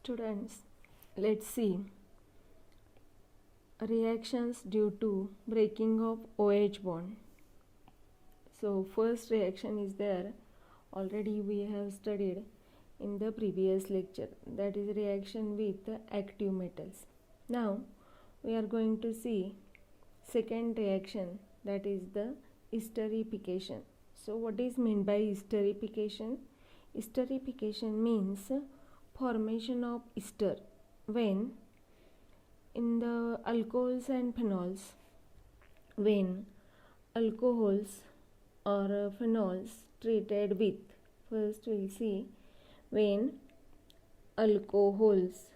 Students, let's see reactions due to breaking of OH bond. So first reaction is there, already we have studied in the previous lecture, that is reaction with active metals. Now we are going to see second reaction, that is the esterification. So what is meant by esterification? Esterification means formation of ester when in the alcohols and phenols, when alcohols or phenols treated with, first we'll see when alcohols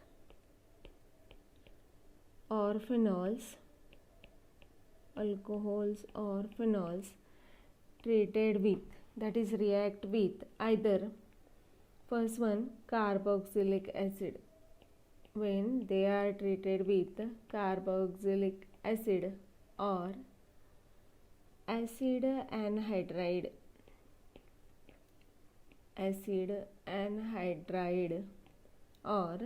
or phenols treated with, that is react with either first one carboxylic acid, when they are treated with carboxylic acid or acid anhydride or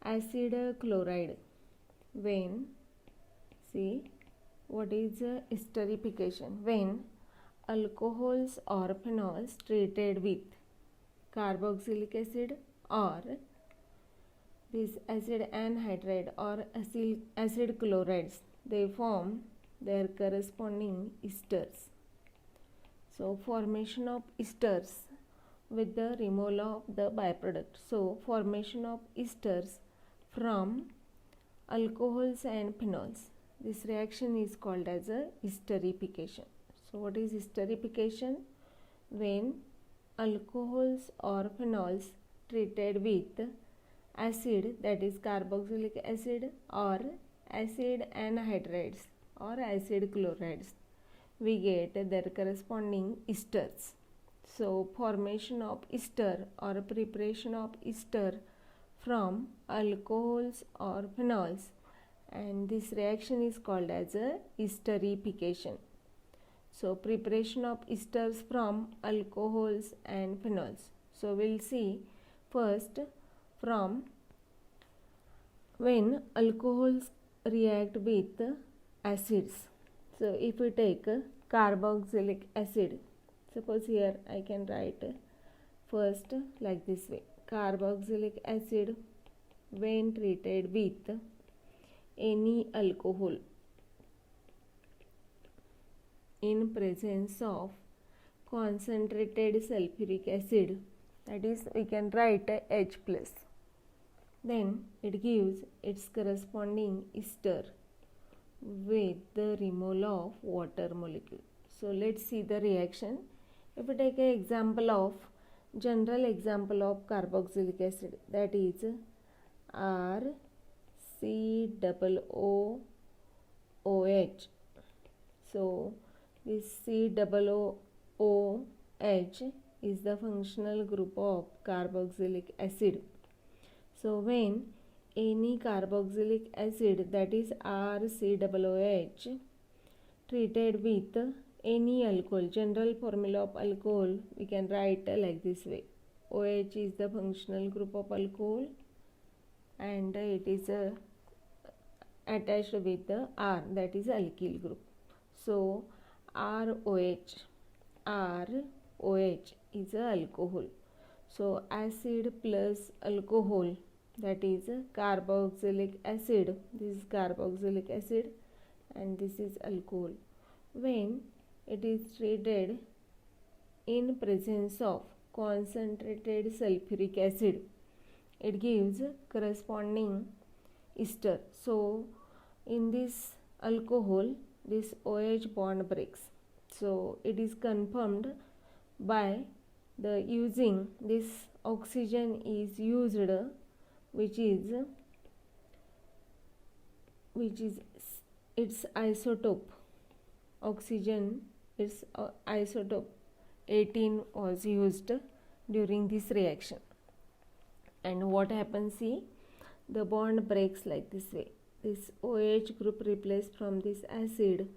acid chloride. When, see what is esterification, when alcohols or phenols treated with carboxylic acid or this acid anhydride or acid chlorides, they form their corresponding esters. So formation of esters with the removal of the byproduct. So formation of esters from alcohols and phenols, this reaction is called as a esterification. So what is esterification? When alcohols or phenols treated with acid, that is carboxylic acid or acid anhydrides or acid chlorides, we get their corresponding esters. So formation of ester or preparation of ester from alcohols or phenols, and this reaction is called as a esterification. So preparation of esters from alcohols and phenols. So we'll see first from when alcohols react with acids. So if we take carboxylic acid, suppose here I can write first like this way, carboxylic acid when treated with any alcohol in presence of concentrated sulfuric acid, that is we can write H plus, then it gives its corresponding ester with the removal of water molecule. So let's see the reaction. If we take an example of general example of carboxylic acid, that is RCOOH. So this COOH is the functional group of carboxylic acid. So when any carboxylic acid, that is RCOOH, treated with any alcohol, general formula of alcohol we can write like this way, OH is the functional group of alcohol and it is attached with the R, that is alkyl group. So ROH is a alcohol. So acid plus alcohol, that is carboxylic acid, this is carboxylic acid and this is alcohol. When it is treated in presence of concentrated sulfuric acid, it gives corresponding ester. So in this alcohol, this OH bond breaks. So it is confirmed by the using this oxygen is used, which is its isotope, oxygen, its isotope 18 was used during this reaction. And what happens, see, the bond breaks like this way, this OH group replaced from this acid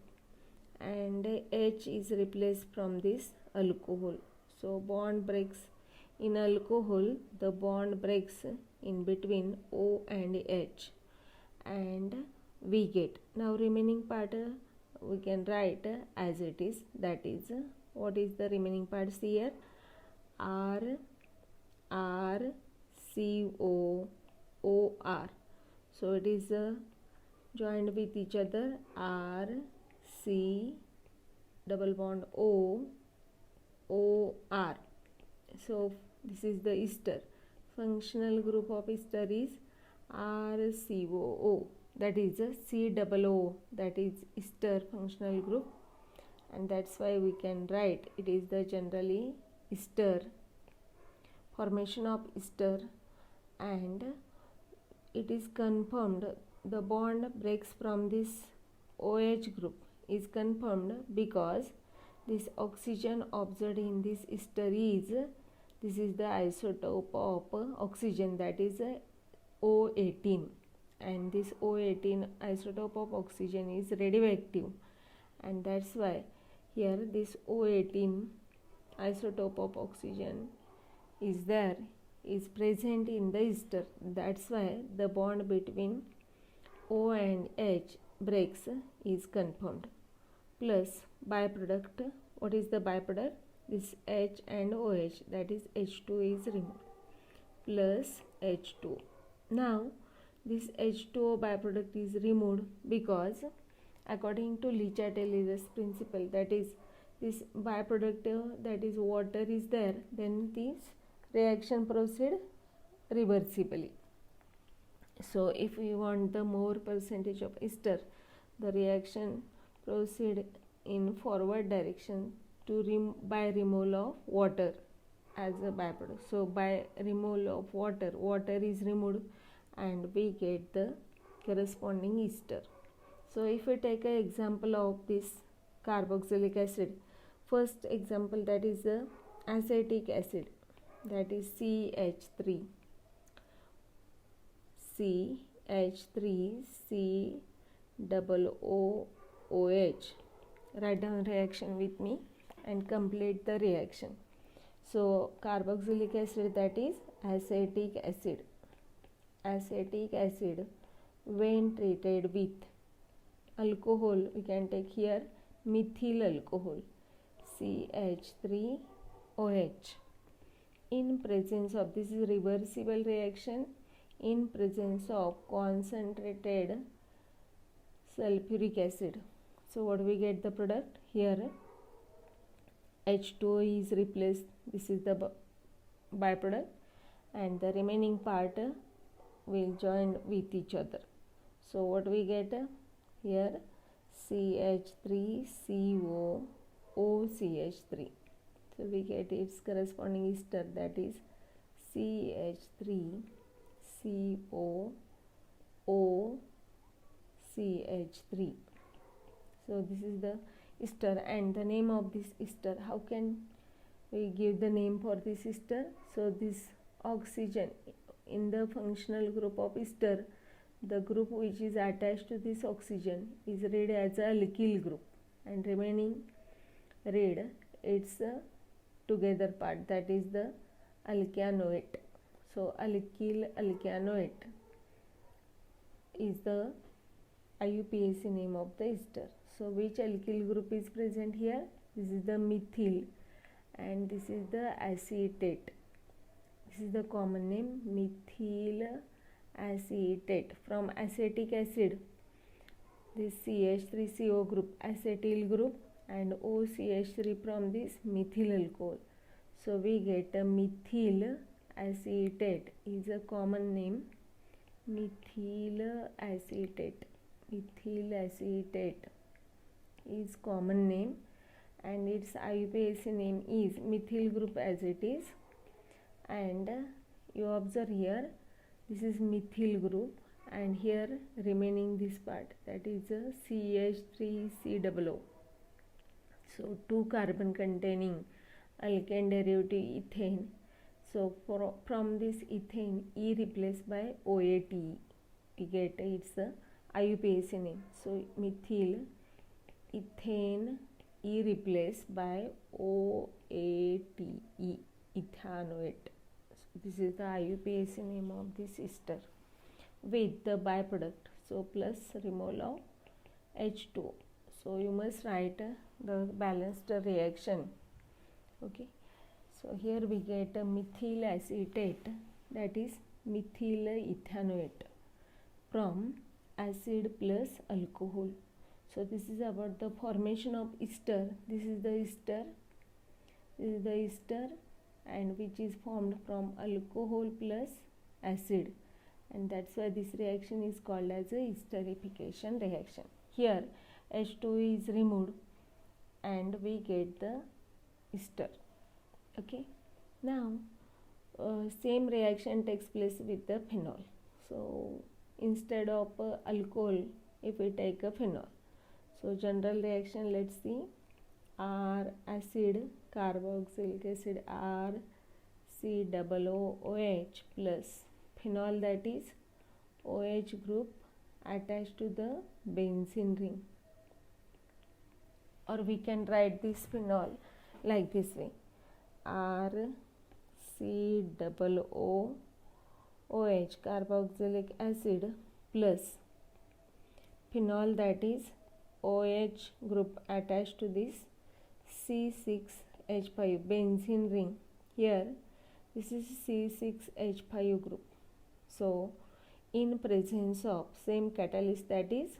and H is replaced from this alcohol. So bond breaks in alcohol, the bond breaks in between O and H, and we get now remaining part we can write as it is, that is what is the remaining parts here, R R C O O R. So it is joined with each other, R C double bond O O R. So this is the ester. Functional group of ester is RCOO, that is a C double O, that is ester functional group, and that's why we can write it is the generally ester, formation of ester, and it is confirmed the bond breaks from this OH group is confirmed because this oxygen observed in this ester is, this is the isotope of oxygen, that is O18, and this O18 isotope of oxygen is radioactive, and that's why here this O18 isotope of oxygen is there, is present in the ester. That's why the bond between O and H breaks is confirmed. Plus byproduct, what is the byproduct? This H and OH, that is H2 is removed, plus H2. Now this H2O byproduct is removed because according to Le Chatelier's principle, that is this byproduct that is water is there, then this reaction proceed reversibly. So if we want the more percentage of ester, the reaction proceed in forward direction to by removal of water as a byproduct. So by removal of water, water is removed and we get the corresponding ester. So if we take an example of this carboxylic acid, first example, that is the acetic acid, that is CH3 C double OH. Write down reaction with me and complete the reaction. So carboxylic acid, that is acetic acid. Acetic acid when treated with alcohol, we can take here methyl alcohol CH3OH. In presence of, this is reversible reaction, in presence of concentrated sulfuric acid. So what we get the product here, H2O is replaced, this is the byproduct, and the remaining part will join with each other. So what we get here, CH3COOCH3. So we get its corresponding ester, that is CH3COOCH3. So this is the ester, and the name of this ester, how can we give the name for this ester? So this oxygen in the functional group of ester, the group which is attached to this oxygen is read as a alkyl group, and remaining read its together part, that is the alkyanoate. So alkyl alkyanoate is the IUPAC name of the ester. So which alkyl group is present here? This is the methyl, and this is the acetate. This is the common name, methyl acetate. From acetic acid, this CH3CO group, acetyl group, and OCH3 from this methyl alcohol. So we get a methyl acetate is a common name, methyl acetate. Methyl acetate is common name, and its IUPAC name is methyl group as it is. And you observe here, this is methyl group, and here remaining this part, that is a CH3COO. So 2 carbon containing alkane derivative ethane. So from this ethane, E replaced by OAT, we get its IUPAC name. So methyl ethane, E replaced by OATE, ethanoate. this is the IUPAC name of this ester, with the byproduct, so plus remol of H2O. So you must write the balanced reaction. Okay, so here we get a methyl acetate, that is methyl ethanoate, from acid plus alcohol. So this is about the formation of ester. This is the ester, and which is formed from alcohol plus acid, and that's why this reaction is called as a esterification reaction. Here H2 is removed and we get the ester. Okay, now same reaction takes place with the phenol. So instead of alcohol, if we take a phenol, so general reaction, let's see. R acid carboxylic acid RCOOH plus phenol, that is OH group attached to the benzene ring, or we can write this phenol like this way: RCOOH carboxylic acid plus phenol, that is OH group attached to this C6H5 benzene ring. Here this is C6H5 group. So in presence of same catalyst, that is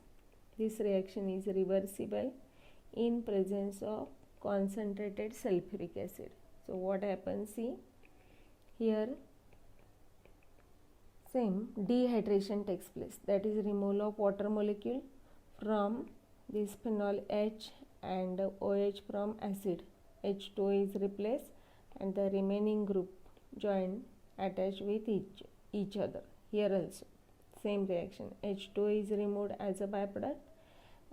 this reaction is reversible in presence of concentrated sulfuric acid. So what happens, see here, same dehydration takes place, that is removal of water molecule from this phenol H and OH from acid. H2O is replaced and the remaining group joined attached with each other. Here also same reaction, H2O is removed as a byproduct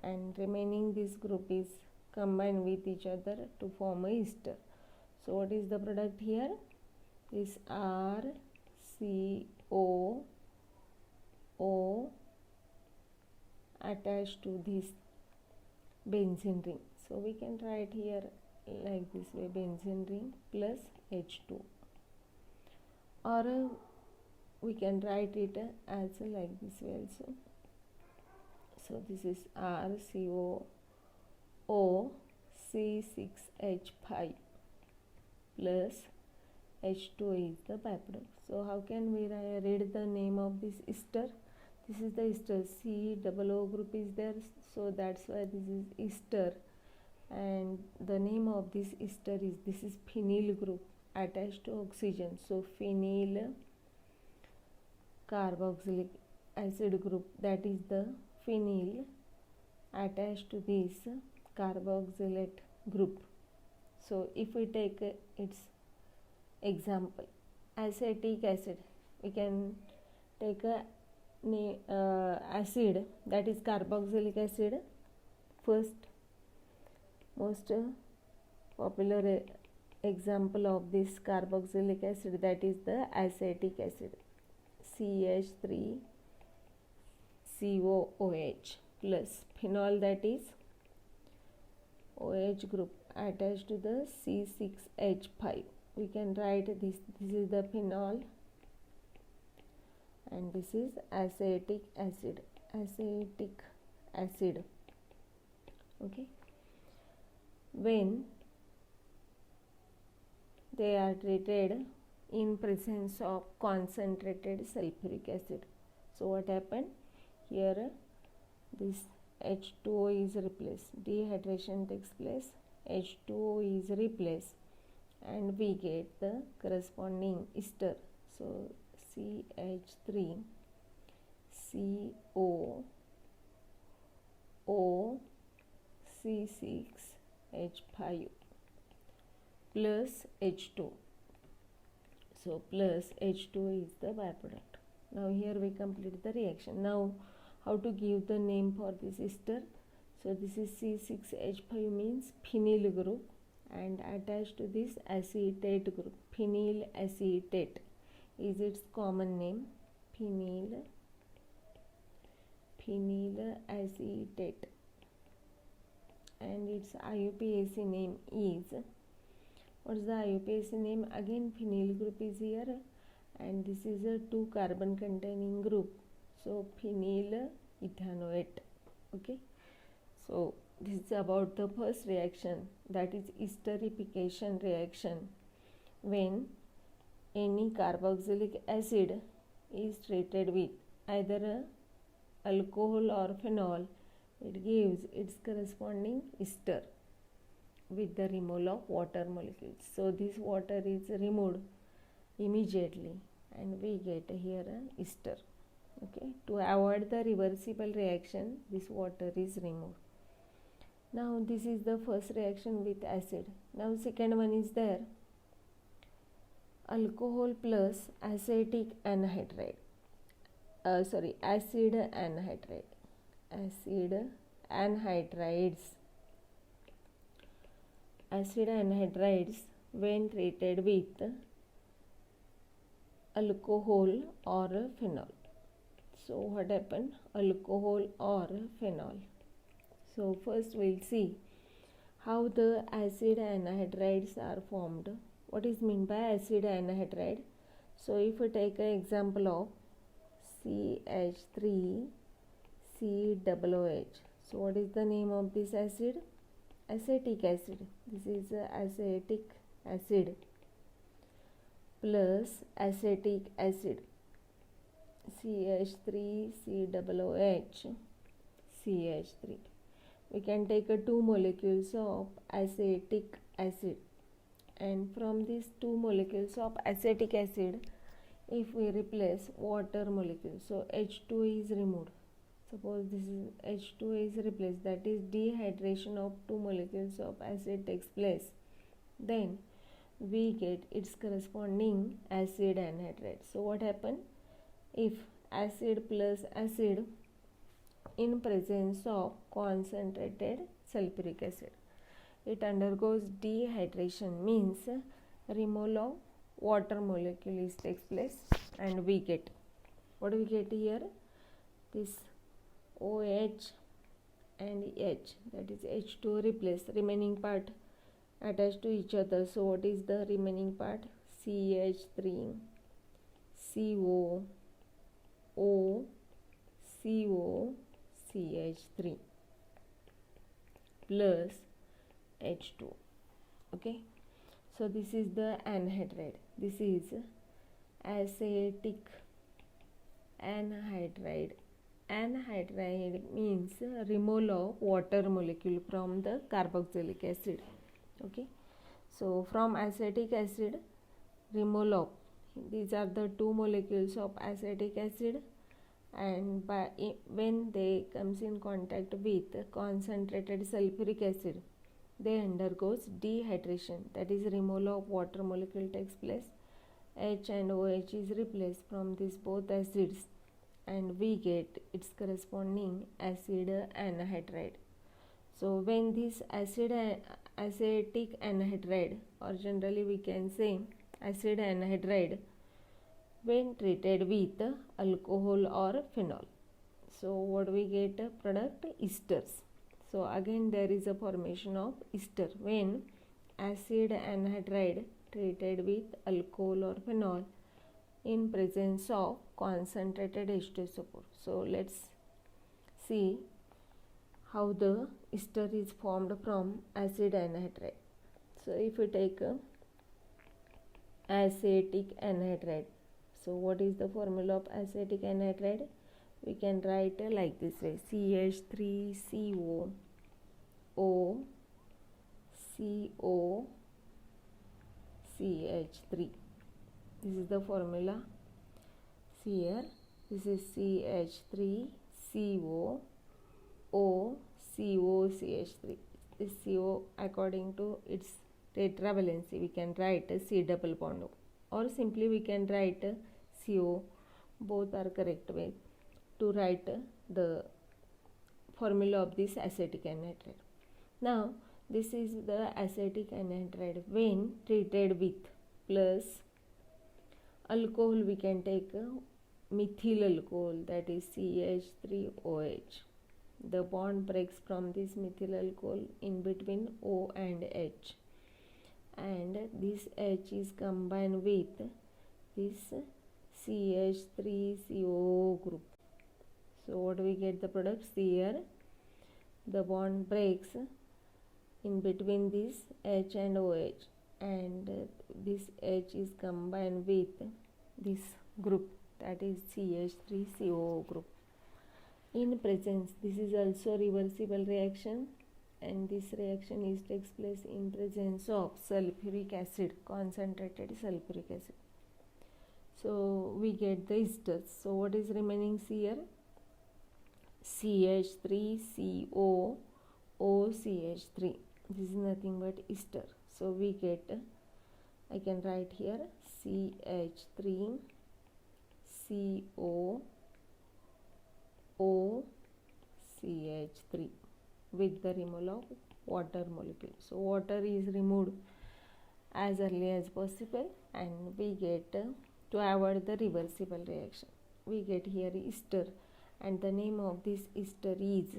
and remaining this group is combined with each other to form a ester. So what is the product here? This RCOO attached to this benzene ring. So we can write here like this way: benzene ring plus H2, or we can write it as like this way also. So this is RCOO C6H5 plus H2 is the byproduct. So how can we read the name of this ester? This is the ester, COO group is there, so that's why this is ester, and the name of this ester is, this is phenyl group attached to oxygen. So phenyl carboxylic acid group, that is the phenyl attached to this carboxylate group. So if we take its example, acetic acid, we can take a acid, that is carboxylic acid. First most popular example of this carboxylic acid, that is the acetic acid, CH3COOH plus phenol, that is OH group attached to the C6H5. We can write this is the phenol and this is acetic acid. Okay, when they are treated in presence of concentrated sulfuric acid, so what happened here? This H2O is replaced, dehydration takes place, H2O is replaced, and we get the corresponding ester. So CH3COO C6H5 plus H2. So plus H2 is the byproduct. Now here we complete the reaction. Now how to give the name for this ester? So this is C6H5 means phenyl group, and attached to this acetate group, phenyl acetate is its common name, phenyl acetate, and its IUPAC name is, what is the IUPAC name? Again phenyl group is here and this is a 2 carbon containing group, so phenyl ethanoate. Okay, so this is about the first reaction, that is esterification reaction. When any carboxylic acid is treated with either a alcohol or phenol, it gives its corresponding ester with the removal of water molecules. So this water is removed immediately and we get here a ester. Okay, to avoid the reversible reaction, this water is removed. Now this is the first reaction with acid. Now second one is there, alcohol plus acetic anhydride. Acid anhydride. Acid anhydrides. Acid anhydrides when treated with alcohol or phenol. So what happened? Alcohol or phenol. So first we'll see how the acid anhydrides are formed. What is meant by acid anhydride? So if we take an example of CH3 COOH. So what is the name of this acid? Acetic acid. This is acetic acid plus acetic acid, CH3 COOH CH3. We can take 2 molecules of acetic acid, and from these 2 molecules of acetic acid, if we replace water molecule, so H2 is removed. Suppose this is H2 is replaced, that is dehydration of 2 molecules of acid takes place, then we get its corresponding acid anhydride. So what happen? If acid plus acid in presence of concentrated sulfuric acid, it undergoes dehydration, means removal of water molecule takes place, and we get, what do we get here? This OH and H, that is H2 replaced, remaining part attached to each other. So what is the remaining part? CH3 CO O CO CH3 plus H2. Okay, so this is the anhydride. This is acetic anhydride. Anhydride means removal of water molecule from the carboxylic acid. Okay, so from acetic acid, removal of, these are the 2 molecules of acetic acid, and when they comes in contact with concentrated sulfuric acid, they undergoes dehydration, that is removal of water molecule takes place. H and OH is replaced from these both acids, and we get its corresponding acid anhydride. So when this acetic anhydride, or generally we can say acid anhydride, when treated with alcohol or phenol, so what we get? A product esters. So again there is a formation of ester when acid anhydride treated with alcohol or phenol in presence of concentrated H2SO4. So let's see how the ester is formed from acid anhydride. So if we take acetic anhydride, so what is the formula of acetic anhydride? We can write like this way: CH3CO O CO CH3. This is the formula. See here, this is CH3CO O CO CH3. This CO, according to its tetravalency, we can write C double bond O, or simply we can write CO. Both are correct way to write the formula of this acetic anhydride. Now this is the acetic anhydride when treated with plus alcohol. We can take methyl alcohol, that is CH3OH. The bond breaks from this methyl alcohol in between O and H, and this H is combined with this CH3CO group. So what we get the products here? The bond breaks in between this H and OH, and this H is combined with this group, that is CH3CO group. In presence, this is also reversible reaction, and this reaction takes place in presence of sulfuric acid, concentrated sulfuric acid. So we get the esters. So what is remaining here? CH3CO OCH3. This is nothing but ester. So we get, I can write here CH3CO OCH3 with the removal of water molecule. So water is removed as early as possible, and we get to avoid the reversible reaction, we get here ester, and the name of this ester is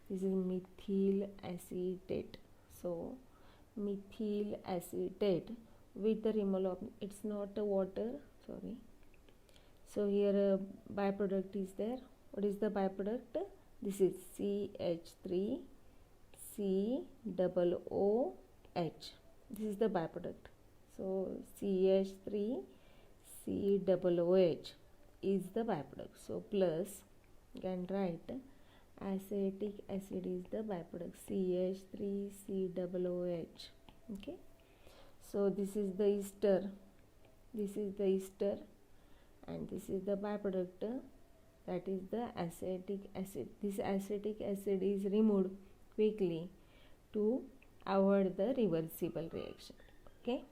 methyl acetate. So methyl acetate with the removal of, it's not a water, sorry. So here a byproduct is there. What is the byproduct? This is CH3COOH. This is the byproduct. So CH3COOH is the byproduct. So plus, you can write acetic acid is the byproduct, CH3COOH. Okay. So this is the ester. This is the ester, and this is the byproduct, that is the acetic acid. This acetic acid is removed quickly to avoid the reversible reaction. Okay.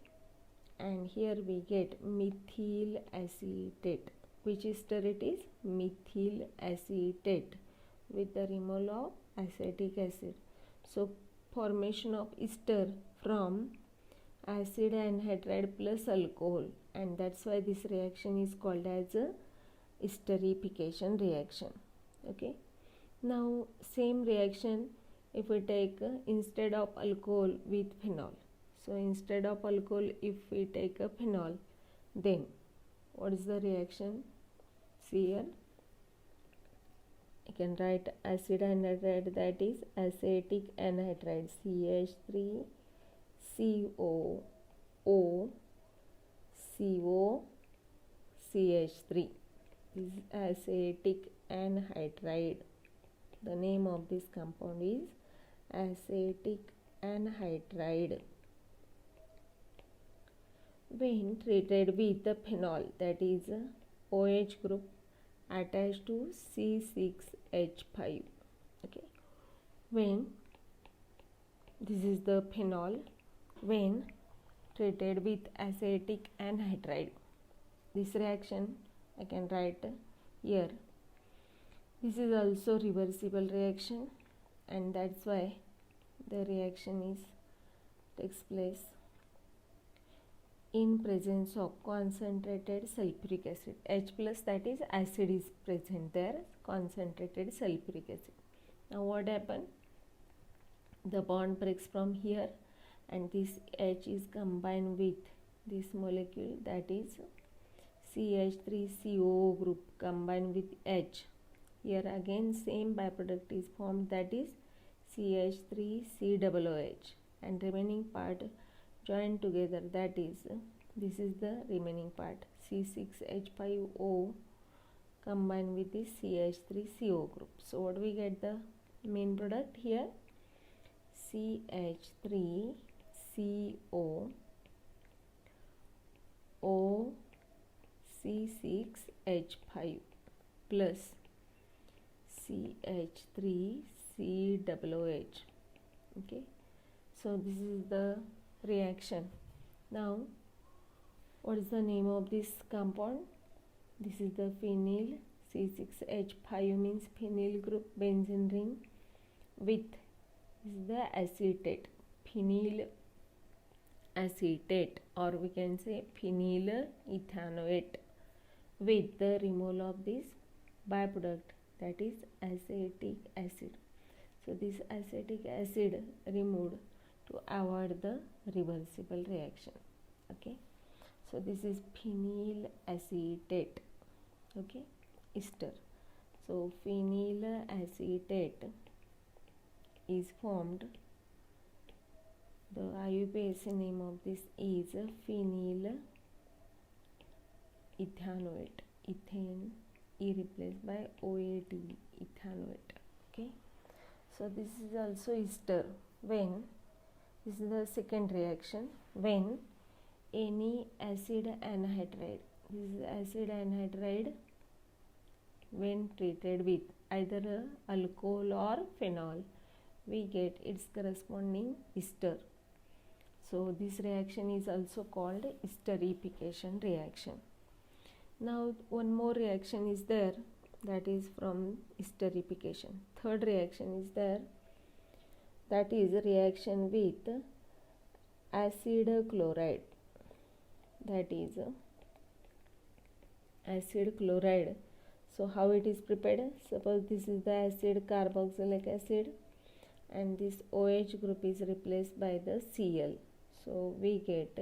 And here we get methyl acetate. Which ester it is? Methyl acetate with the removal of acetic acid. So formation of ester from acid anhydride plus alcohol, and that's why this reaction is called as a esterification reaction. Okay. Now same reaction if we take instead of alcohol with phenol. So instead of alcohol, if we take a phenol, then what is the reaction? See here, I can write acid anhydride, that is acetic anhydride, CH3COOCH3. This is acetic anhydride. The name of this compound is acetic anhydride. When treated with the phenol, that is OH group attached to C6H5. Okay. When this is the phenol, when treated with acetic anhydride, this reaction I can write here. This is also reversible reaction, and that's why the reaction takes place in presence of concentrated sulfuric acid. H plus, that is acid is present there, concentrated sulfuric acid. Now what happened? The bond breaks from here, and this H is combined with this molecule, that is CH3CO group combined with H. Here again same byproduct is formed, that is CH3COOH, and remaining part joined together, that is, this is the remaining part, C6H5O combined with this CH3CO group. So what we get the main product here? CH3CO OC6H5 plus CH3COOH. Okay. So this is the reaction. Now what is the name of this compound? This is the phenyl. C6H5 means phenyl group benzene ring with, this is the acetate, phenyl acetate, or we can say phenyl ethanoate, with the removal of this byproduct, that is acetic acid. So this acetic acid removed to avoid the reversible reaction. Okay. So this is phenyl acetate, okay, ester. So phenyl acetate is formed. The IUPAC name of this is phenyl ethanoate. Ethane E replaced by OAT, ethanoate. Okay. So this is also ester. When this is the second reaction, when any acid anhydride, this is acid anhydride, when treated with either alcohol or phenol, we get its corresponding ester. So this reaction is also called esterification reaction. Now one more reaction is there, that is from esterification. Third reaction is there, that is reaction with acid chloride. That is acid chloride. So how it is prepared? Suppose this is the acid carboxylic acid and this OH group is replaced by the Cl. So we get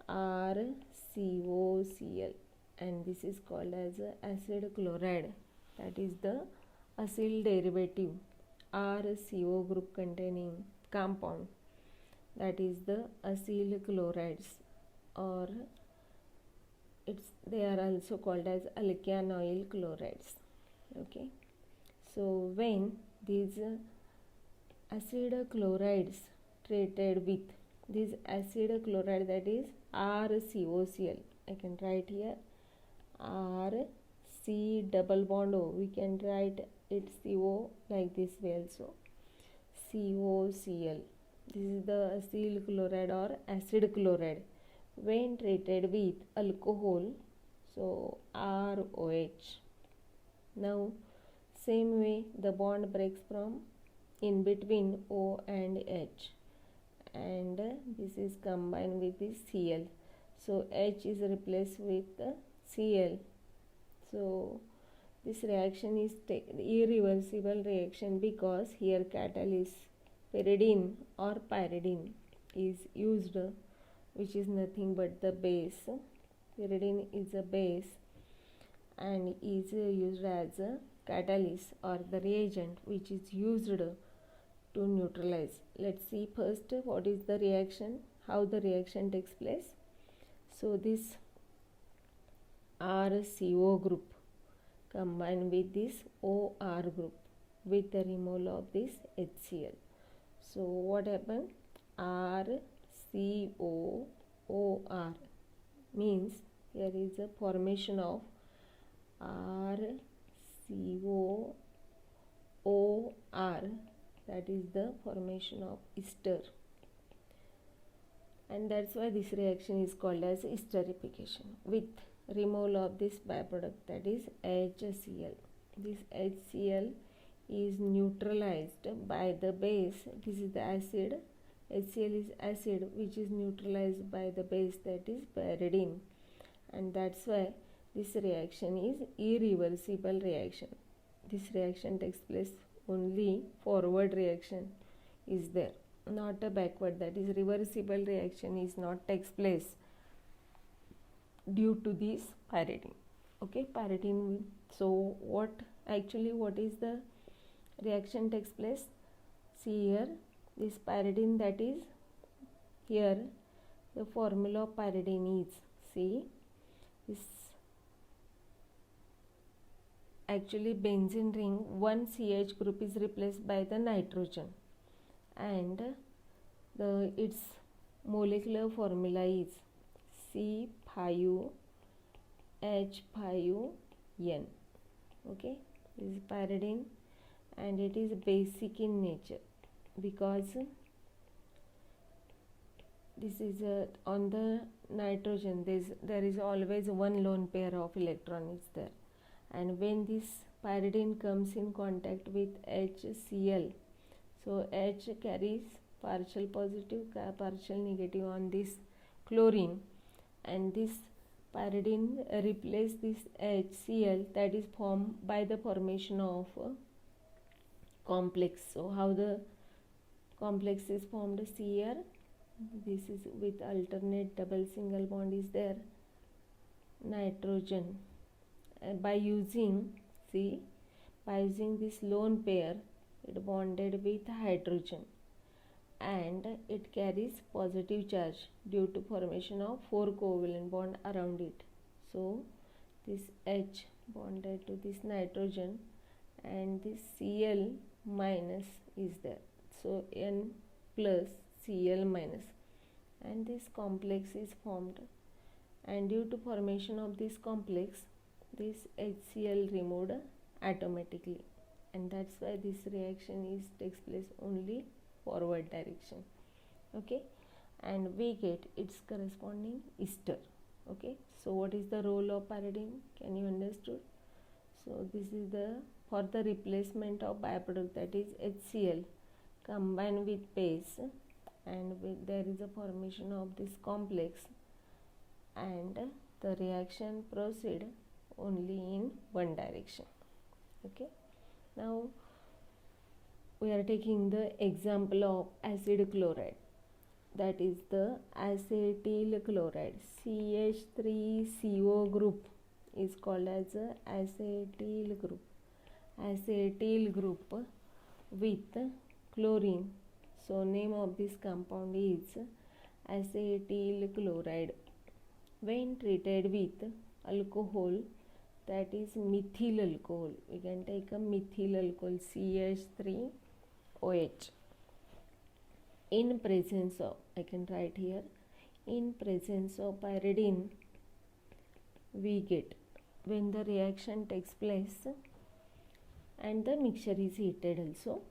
RCOCl and this is called as acid chloride. That is the acyl derivative RCO group containing compound. That is the acyl chlorides, or they are also called as alkyl chlorides. Okay. So when these acid chlorides treated with this acid chloride, that is RCOCl, I can write here RC double bond O, we can write it CO like this way also, COCl. This is the acyl chloride or acid chloride. When treated with alcohol, so ROH. Now same way the bond breaks from in between O and H, and this is combined with this Cl. So H is replaced with Cl. So this reaction is irreversible reaction because here catalyst pyridine or pyridine is used, which is nothing but the base. Pyridine is a base and is used as a catalyst or the reagent which is used to neutralize. Let's see first what is the reaction, how the reaction takes place. So this RCO group combined with this OR group with the removal of this HCl. So what happened? RCOOR means here is a formation of RCOOR, that is the formation of ester, and that's why this reaction is called as esterification with removal of this byproduct, that is HCl. This HCl is neutralized by the base. This is the acid. HCl is acid which is neutralized by the base, that is pyridine, and that's why this reaction is irreversible reaction. This reaction takes place only forward reaction is there, not a backward. That is reversible reaction is not takes place due to this pyridine. Okay, pyridine. So what is the reaction takes place? See here, this pyridine, that is here the formula of pyridine is, see, this actually benzene ring, one CH group is replaced by the nitrogen, and its molecular formula is C5H5N. Okay, this is pyridine and it is basic in nature because this is on the nitrogen there is always one lone pair of electrons there, and when this pyridine comes in contact with HCl, so H carries partial positive, partial negative on this chlorine, and this pyridine replaces this HCl that is formed by the formation of complex. So how the complex is formed? See here, this is with alternate double single bond is there, nitrogen. By using, see, by using this lone pair, it bonded with hydrogen and it carries positive charge due to formation of 4 covalent bond around it. So this H bonded to this nitrogen and this Cl minus is there. So N plus Cl minus, and this complex is formed, and due to formation of this complex, this HCl removed automatically, and that's why this reaction takes place only forward direction. Okay, and we get its corresponding ester. Okay, so what is the role of pyridine? Can you understood? So this is the for the replacement of byproduct, that is HCl combined with base, and there is a formation of this complex, and the reaction proceed only in one direction. Okay, now we are taking the example of acid chloride, that is the acetyl chloride. CH3CO group is called as a acetyl group. Acetyl group with chlorine. So name of this compound is acetyl chloride. When treated with alcohol, that is methyl alcohol, we can take a methyl alcohol CH3OH. In presence of, I can write here, in presence of pyridine, we get, when the reaction takes place and the mixture is heated also,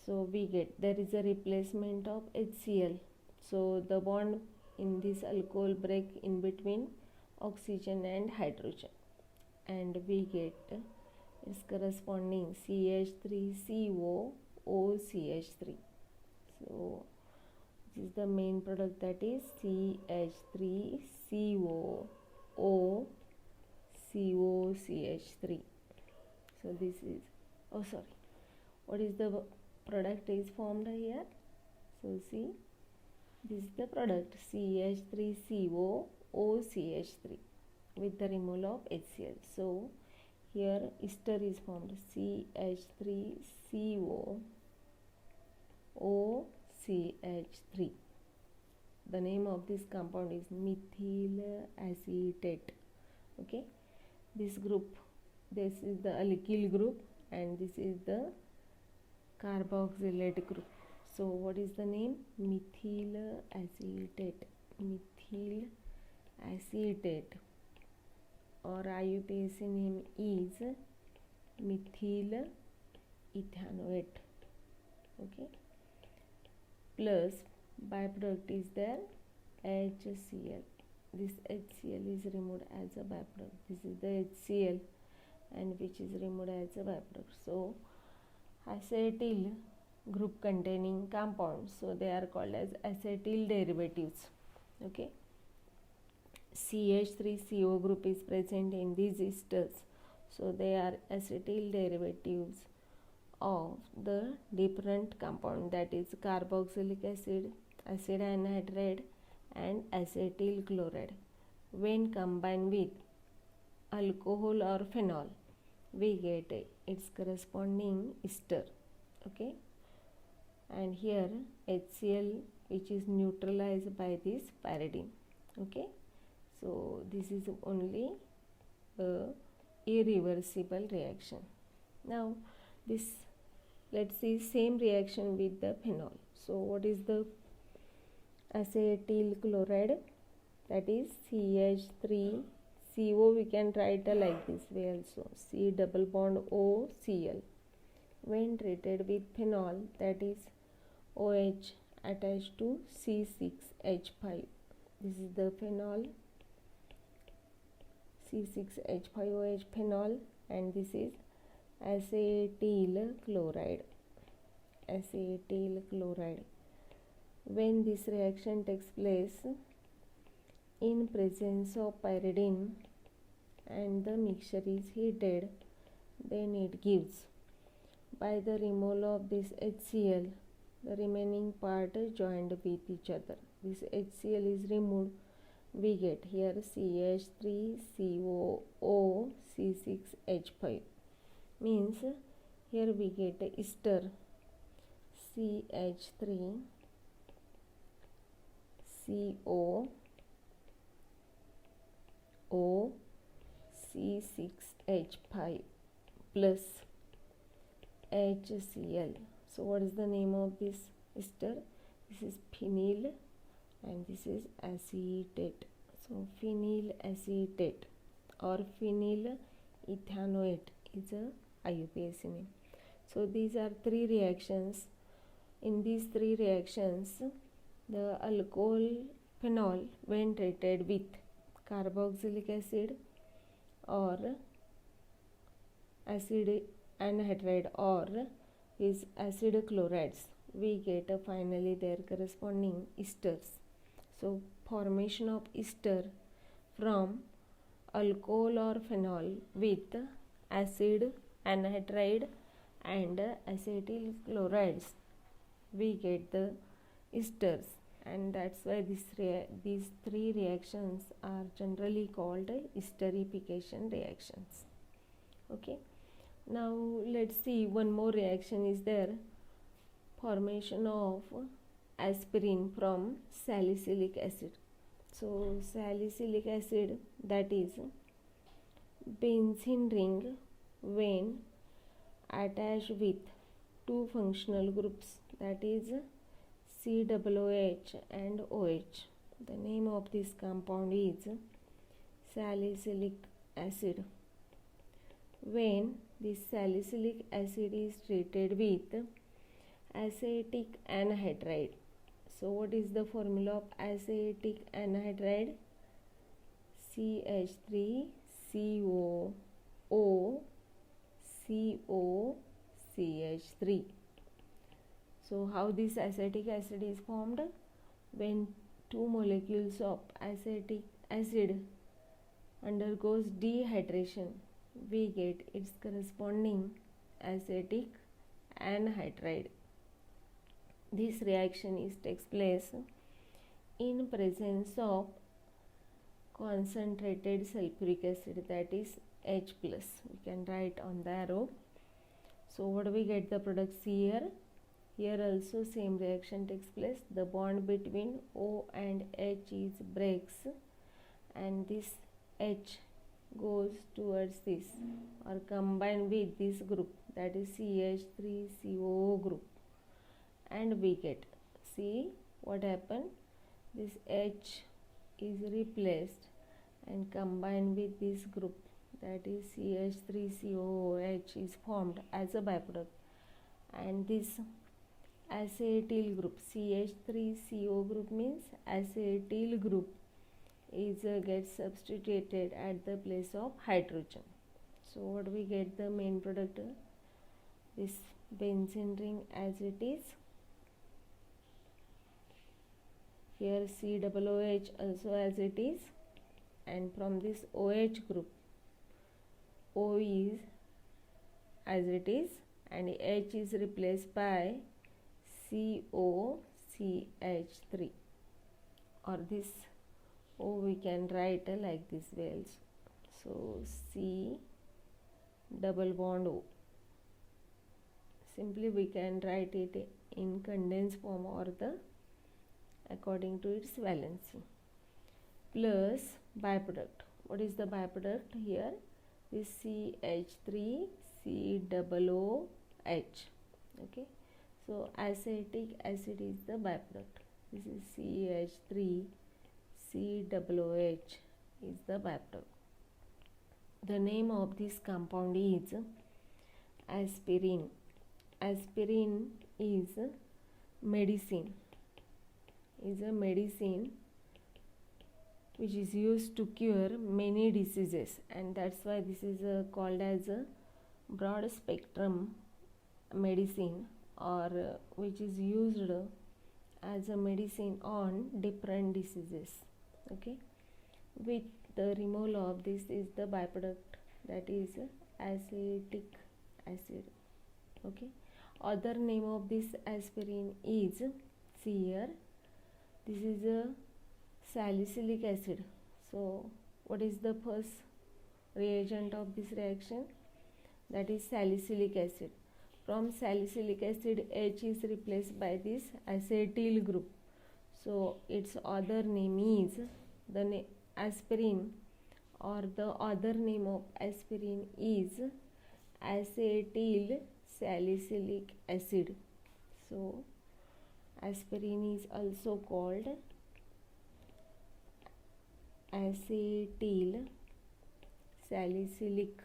so we get, there is a replacement of HCl. So the bond in this alcohol break in between oxygen and hydrogen, and we get its corresponding CH3CO OCH3. So this is the main product, that is CH3CO OCOCH3. So this is, oh sorry, what is the product is formed here? So see, this is the product CH3CO OCH3 with the removal of HCl. So here ester is formed, CH3CO OCH3. The name of this compound is methyl acetate. Okay, this group, this is the alkyl group and this is the carboxylate group. So what is the name? Methyl acetate. Methyl acetate, or IUPAC name is methyl ethanoate. Okay, plus byproduct is there HCl. This HCl is removed as a byproduct. This is the HCl, and which is removed as a byproduct. So acetyl group containing compounds, so they are called as acetyl derivatives. Okay, CH3CO group is present in these esters, so they are acetyl derivatives of the different compound, that is carboxylic acid, acid anhydride and acetyl chloride. When combined with alcohol or phenol, we get its corresponding ester. Okay, and here HCl, which is neutralized by this pyridine. Okay, so this is only a irreversible reaction. Now this, let's see same reaction with the phenol. So what is the acetyl chloride? That is CH3CO. We can write like this way also, C double bond O Cl. When treated with phenol, that is OH attached to C6H5. This is the phenol, C6H5OH phenol, and this is acetyl chloride. Acetyl chloride. When this reaction takes place in presence of pyridine and the mixture is heated, then it gives, by the removal of this HCl, the remaining part joined with each other. This HCl is removed, we get here CH3COO C6H5, means here we get ester CH3COO C6H5 plus HCl. So what is the name of this ester? This is phenyl and this is acetate. So phenyl acetate or phenyl ethanoate is a IUPAC name. So these are three reactions. In these three reactions, the alcohol phenol, when treated with carboxylic acid or acid anhydride or is acid chlorides, we get finally their corresponding esters. So formation of ester from alcohol or phenol with acid anhydride and acetyl chlorides, we get the esters, and that's why these three reactions are generally called esterification reactions. Okay, now let's see one more reaction is there, formation of aspirin from salicylic acid. So salicylic acid, that is benzene ring, when attached with two functional groups, that is COOH and OH. The name of this compound is salicylic acid. When this salicylic acid is treated with acetic anhydride, so what is the formula of acetic anhydride? CH3COO COCH3. So how this acetic acid is formed? When two molecules of acetic acid undergoes dehydration, we get its corresponding acetic anhydride. This reaction takes place in presence of concentrated sulfuric acid, that is H+. We can write on the arrow. So what do we get the products here? Here also same reaction takes place. The bond between O and H breaks and this H goes towards this or combine with this group, that is CH3COO group, and we get, see what happened, this H is replaced and combined with this group, that is CH3COOH is formed as a byproduct, and this acetyl group, CH3CO group means acetyl group is gets substituted at the place of hydrogen. So what we get the main product, this benzene ring as it is, here COOH also as it is, and from this OH group, O is as it is and H is replaced by COCH3, or this O we can write like this way also. So C double bond O. Simply we can write it in condensed form or the according to its valency, plus byproduct. What is the byproduct here? This CH3COOH. Okay, so acetic acid is the byproduct. This is CH3COOH is the byproduct. The name of this compound is aspirin. Aspirin is medicine. Is a medicine which is used to cure many diseases, and that's why this is called as a broad spectrum medicine, or which is used as a medicine on different diseases. Okay, with the removal of this is the byproduct, that is acetic acid. Okay, Other name of this aspirin is, see here, this is a salicylic acid. So what is the first reagent of this reaction? That is salicylic acid. From salicylic acid, H is replaced by this acetyl group. So its other name is, the aspirin, or the other name of aspirin is acetyl salicylic acid. So aspirin is also called acetyl salicylic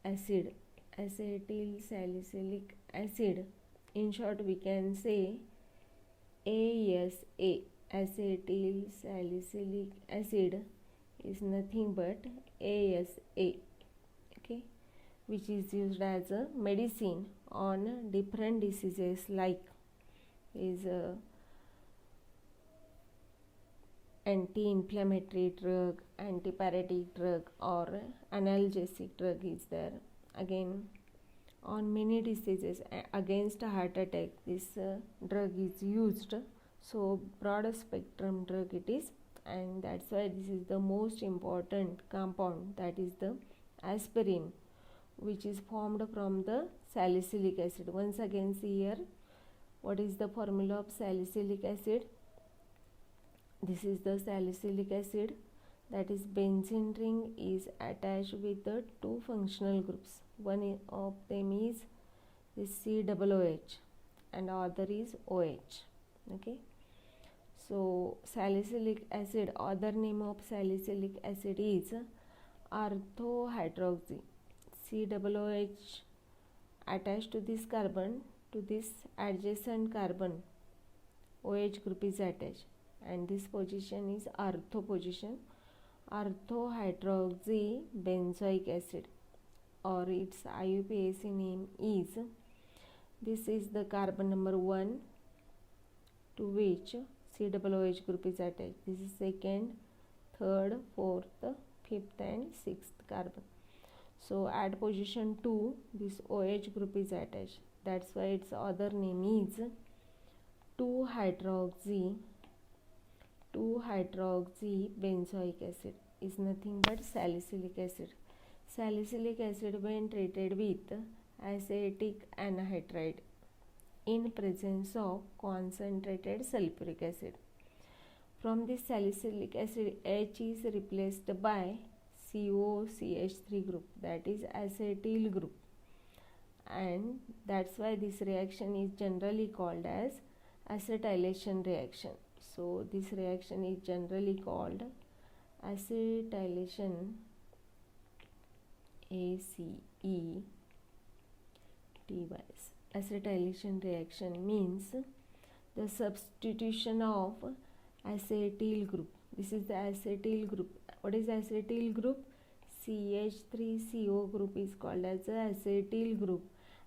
acid. Acetyl salicylic acid, in short we can say ASA. Acetyl salicylic acid is nothing but ASA, okay, which is used as a medicine on different diseases like is a anti-inflammatory drug, antipyretic drug, or analgesic drug is there. Again, on many diseases against a heart attack, this drug is used. So broad spectrum drug it is, and that's why this is the most important compound, that is the aspirin, which is formed from the salicylic acid. Once again, see here, what is the formula of salicylic acid? This is the salicylic acid, that is benzene ring is attached with the two functional groups. One of them is this COOH and other is OH, okay. So salicylic acid, other name of salicylic acid is orthohydroxy. COOH attached to this carbon, to this adjacent carbon, OH group is attached, and this position is ortho position, orthohydroxy benzoic acid, or its IUPAC name is, this is the carbon number 1 to which COOH group is attached. This is second, third, fourth, fifth and sixth carbon. So at position 2 this OH group is attached. That's why its other name is 2-hydroxy benzoic acid, is nothing but salicylic acid. Salicylic acid, when treated with acetic anhydride in presence of concentrated sulfuric acid, from this salicylic acid H is replaced by COCH3 group, that is acetyl group, and that's why this reaction is generally called as acetylation reaction. So this reaction is generally called acetylation, ACETY. Acetylation reaction means the substitution of acetyl group. This is the acetyl group. What is acetyl group? CH3CO group is called as the acetyl group,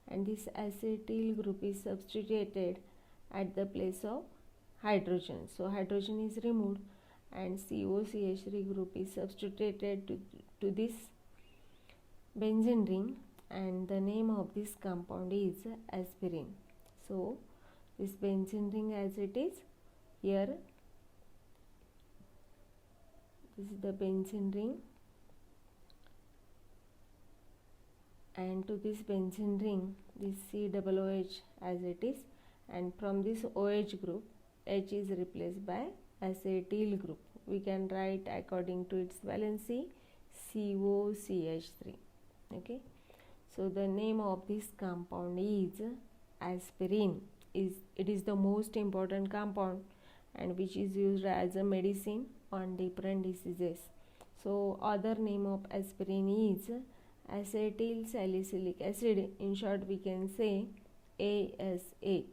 and this acetyl group is substituted at the place of hydrogen. So hydrogen is removed and COCH3 group is substituted to this benzene ring, and the name of this compound is aspirin. So this benzene ring, as it is here, this is the benzene ring, and to this benzene ring this COOH as it is, and from this OH group H is replaced by acetyl group. We can write according to its valency COCH3, okay. So the name of this compound is aspirin. It is the most important compound and which is used as a medicine on different diseases. So other name of aspirin is acetyl salicylic acid. In short we can say ASA,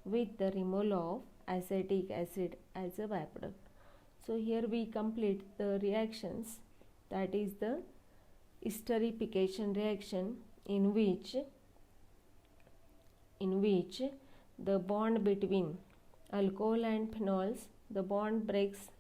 with the removal of acetic acid as a byproduct. So here we complete the reactions, that is the esterification reaction, in which the bond between alcohol and phenols, the bond breaks